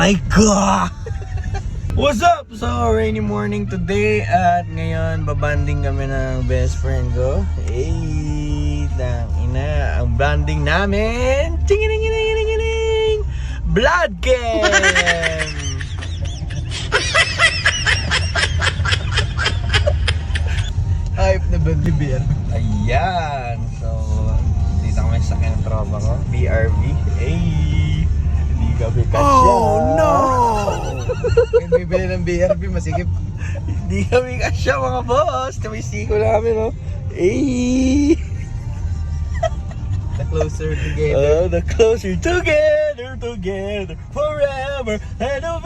Aray ko! What's up? So, rainy morning today at ngayon babanding kami ng best friend ko. Hey, ina, ang banding namin. Tingining! Blood game! Hype na ba ni Beer? Ayan. So, dito kami sa akin ng tropa ko. BRV. Hey! Hindi kami kasya. Oh no! May bibili ng BRB, masikip. Hindi kami kasya mga boss. Tumisiko namin, no? Hey! The closer together. The closer together forever. And so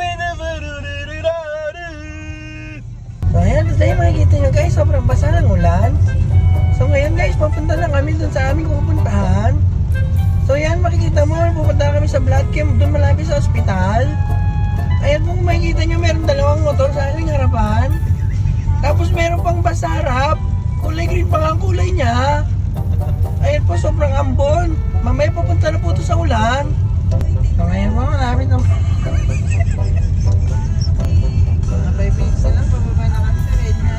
ayan, tayo makikita nyo guys, sobrang basa ng ulan. So ngayon guys, papunta na kami dun sa aming pupuntahan. So ayan, makikita mo, pupunta kami sa blood camp, dun malapit sa ospital. Ayan, kung makikita nyo, meron dalawang motor sa aming harapan. Tapos meron pang basa harap. Kulay green pa nga ang kulay niya. Ayan po, sobrang ambon. Mamaya pupunta na po ito sa ulan. So ngayon po, malapit na. Mga 5 minutes na lang, pababa na kami sa Medna.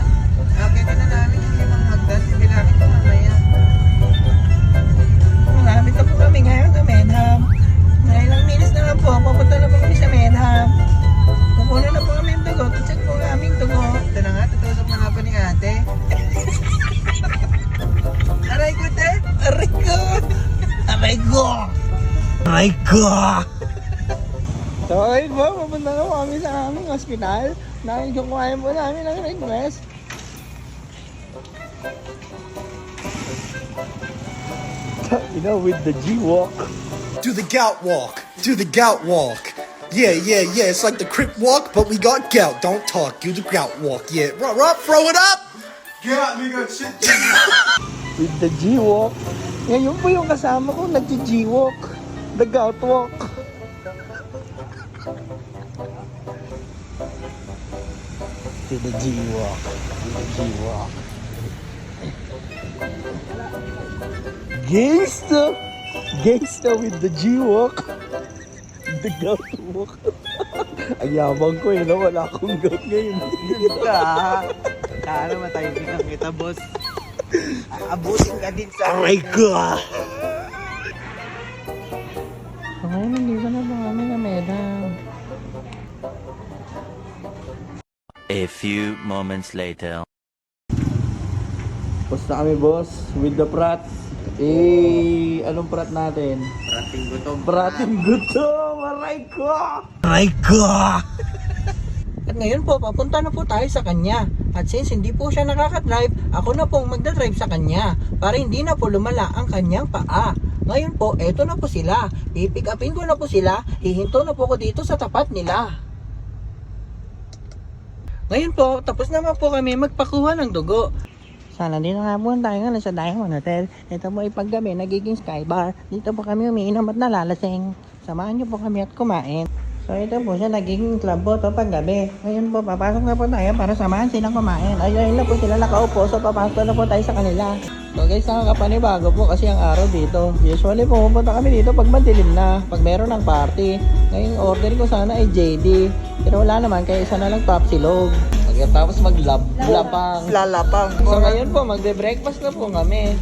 Akita na namin yung limang magdan, bibilangin ko mamaya. Malapit na po kami ngayon sa Medham. Ngayon ilang minutes na lang po, papunta na po kami sa Medham. Pupuno na po kami yung dugo, check po ang aming dugo. Ito na nga, tutulog na nga pa ni ate. Aray ko, te! Aray ko! Aray ko! Aray ko! So ayun po, papunta na po kami sa aming hospital. Nakikukuhain po namin ang request. You know, with the G-Walk. Do the gout walk. Do the gout walk. Yeah. It's like the crip walk, but we got gout. Don't talk. Do the gout walk. Yeah. Up, throw it up. Yeah, nigga, shit. With the G-Walk. Yan, yun po yung kasama ko, nag-G-Walk. The gout walk. To the G-Walk. To the G-Walk. Gangsta with the G-Walk. The gout walk. Ang yabang ko no? Wala akong gout ngayon. Kala matahimik ang kita, boss. Abutin ka din sa... Aray ko! Ngayon, nandito na po kami na Medham. A few moments later. Basta kami boss, with the prats. Anong prat natin? Prating gutom. Prating gutom! Aray ko! Aray ko! At ngayon po, papunta na po tayo sa kanya. At since hindi po siya nakaka-drive, ako na pong magdadrive sa kanya para hindi na po lumala ang kanyang paa. Ngayon po, eto na po sila. Pipick upin ko na po sila. Hihinto na po ko dito sa tapat nila. Ngayon po, tapos naman po kami magpakuha ng dugo. Sana dito nga po tayo nga sa Diamond Hotel. Ito po ipaggabi, nagiging skybar. Dito po kami umiinom at nalalasing. Samahan niyo po kami at kumain. So ito po siya, nagiging club po ito paggabi. Ngayon po, papasok na po tayo para samahan silang kumain. Ayun na po sila nakaupo, so papasok na po tayo sa kanila. So guys, nakakapanibago po kasi ang araw dito. Usually pumupunta kami dito pag madilim na, pag meron ng party. Ngayon order ko sana ay JD. Pero wala naman, kaya isa na lang Tapsilog. Tapos maglalapang. Lalapang. So ngayon po, magbe-breakfast na po kami.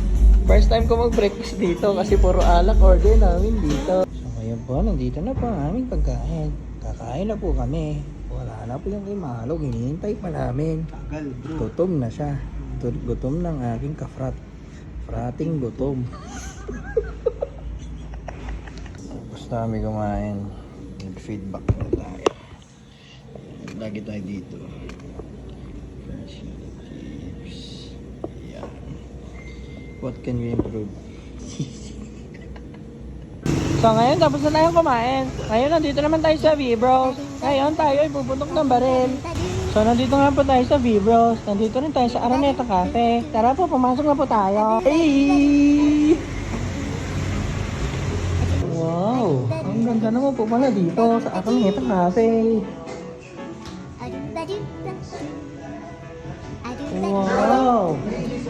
First time ko mag-breakfast dito kasi puro alak order namin dito. So ngayon po, nandito na po ang aming pagkain. Kakain na po kami. Wala na po yung imalog, hinihintay pa namin. Tagal, bro. Gutom na siya. Gutom ng aking kafrat. Frating gutom. Basta kami kumain. Nag-feedback na tayo. Lagi tayo dito. Yan. What can we improve? So ngayon, tapos na tayong kumain. Ngayon, nandito naman tayo sa V-Bros. Ngayon, tayo ay puputok ng baril. So, nandito nga po tayo sa V-Bros. Nandito rin tayo sa Araneta Cafe. Tara po, pumasok na po tayo. Hey! Wow! Ang ganda naman po pala dito sa Araneta Cafe. Wow!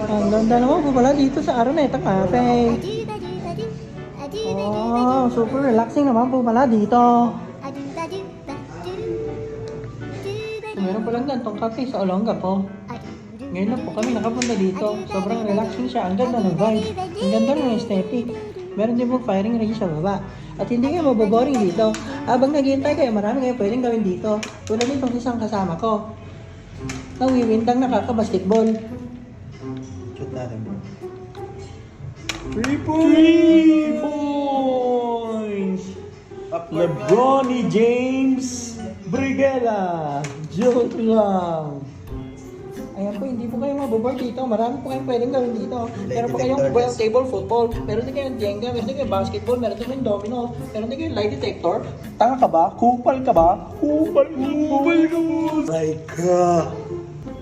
Ang ganda naman po pala dito sa Araneta Cafe. Wow! Super relaxing naman po pala dito. Meron palang gantong cafe sa Olonga po. Ngayon na po kami nakapunta dito. Sobrang relaxing siya. Ang ganda ng vibe. Ang ganda ng aesthetic. Meron din po firing range sa baba. At hindi kayo maboboring dito. Habang naghihintay kayo, marami kayo pwedeng gawin dito. Tulad nitong isang kasama ko. Nawiwindang nakaka-basketball. Shoot natin bro. 3 points! LeBron James Brigela. Joke lang. Ayan po, hindi po kayo maboboard dito. Marami po kayong pwedeng gawin dito. Meron po kayong well table football. Meron din kayong Jenga. Meron din kayong basketball. Meron din kayong domino. Meron din kayong lie detector. Tanga ka ba? Kupal ka ba? Kupal ka mo. My God!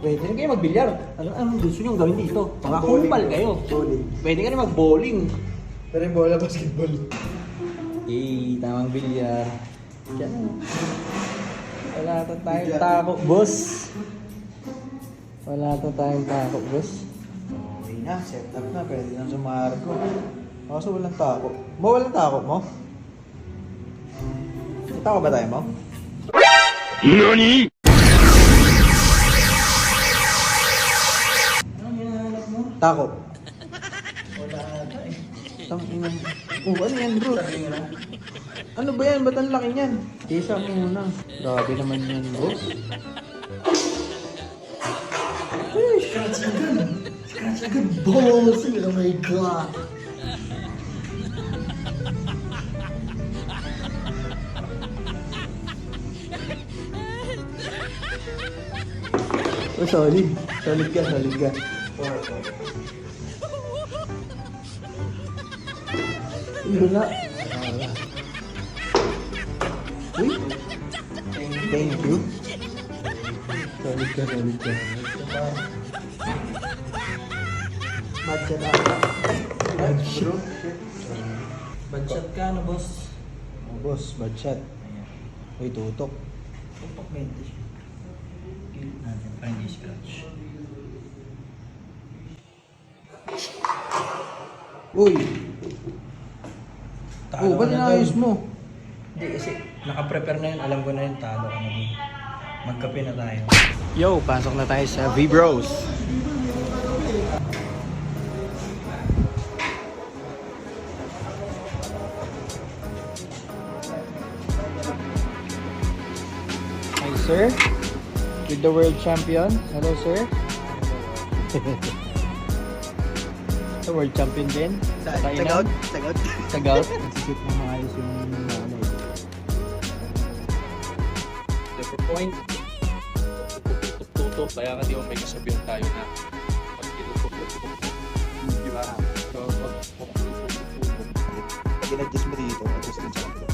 Pwede rin kayo magbilyar. Anong gusto nyo gawin dito? Mga kupal kayo. Bowling. Pwede ka rin mag-bowling. Pero yung bola basketball. Tamang bilyar. Diyan. Wala to tayong tako, boss. Wala to tayong tako, boss. Okay na, set up na. Pwede na sumarko. Kaso walang tako. Mo, walang tako mo? May tako ba tayo mo? Anong hinahanap mo? Tako. Wala ata eh. Tangina. Oh, ano yan bro? Ano ba yan? Ba't ang laki niyan? Tisa muna. Grabe naman yan, boss. Scratch a good balls! Oh my God! Oh, solid. Solid ka, solid ka. Wala. Uy. Thank you. Solid ka, solid ka. Matcha na. Bad shot. Bad shot ka, ano, boss? Oh, boss, bad shot. Uy, tutok. Tutok 20. Kilit natin para hindi scratch. Uy! Talo Oh, ba't ka na inayos dun. mo? Hindi kasi naka-prepare na yun. Alam ko na yun, talo ka na dun. Magkape na tayo. Yo, pasok na tayo sa V-Bros. Hi, sir. With the world champion. Hello, sir. The world champion din. Tagout? Tagout? Tagout. Nagsisip na maayos yung nanay. The point, tutok, kaya nga di mo may kasabihan tayo na pag tinutok, di ba? So, Pag in-adjust mo dito, adjust din sa kanila.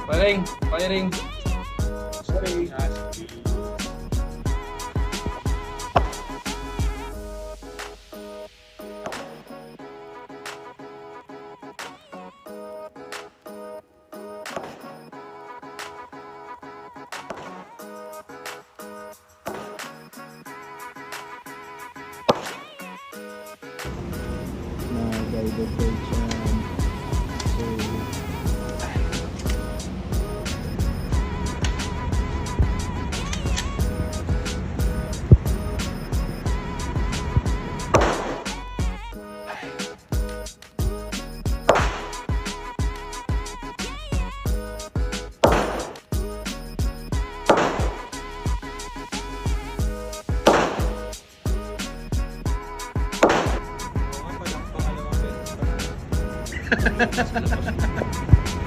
firing, firing. Sorry. Guided coach so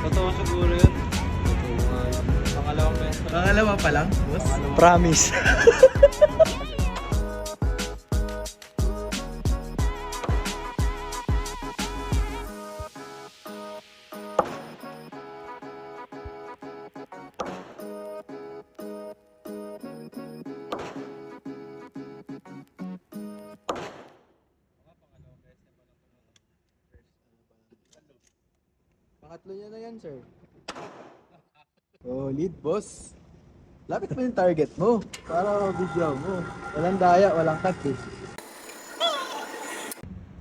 Totoo siguro yun. Totoo nga yun. Pangalawang beses. Pangalawa pa lang, boss? promise. Pangatlo niya na yan, sir. Oh, lead, boss. Lapit mo yung target mo. Para video mo. Walang daya, walang cut eh.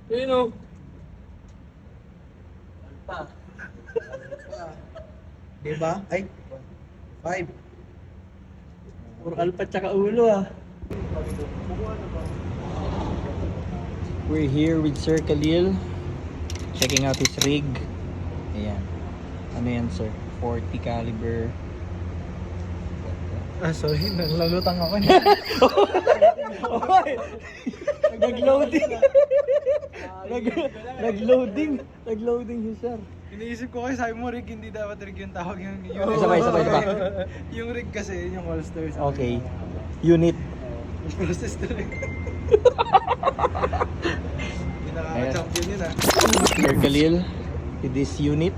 Ayun o. Diba? Ay, 5. Puro alpa tsaka ulo ah. We're here with Sir Khalil. Checking out his rig. Ayan. Ano yan, sir? 40 caliber. Ah, sorry, naglalutang ako. Nag-loading. Nag-loading si sir. Iniisip ko kayo, sabi mo rig, hindi dapat rig yung tawag yung Sabay. yung rig kasi, yung holster. Okay. Unit. Process to rig. Hindi nakaka-champion yun ah. Sir Khalil, with this unit.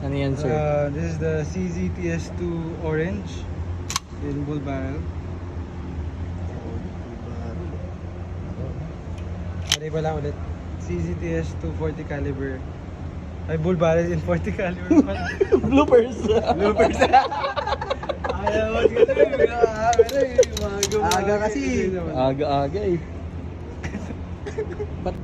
Ano yan, sir? This is the CZTS2 Orange in bull barrel. Ano ba lang ulit? CZTS 240 caliber. Ay, bull barrel in 40 caliber. Bloopers. Bloopers. Ayaw mo kasi. Aga-aga eh. Ba't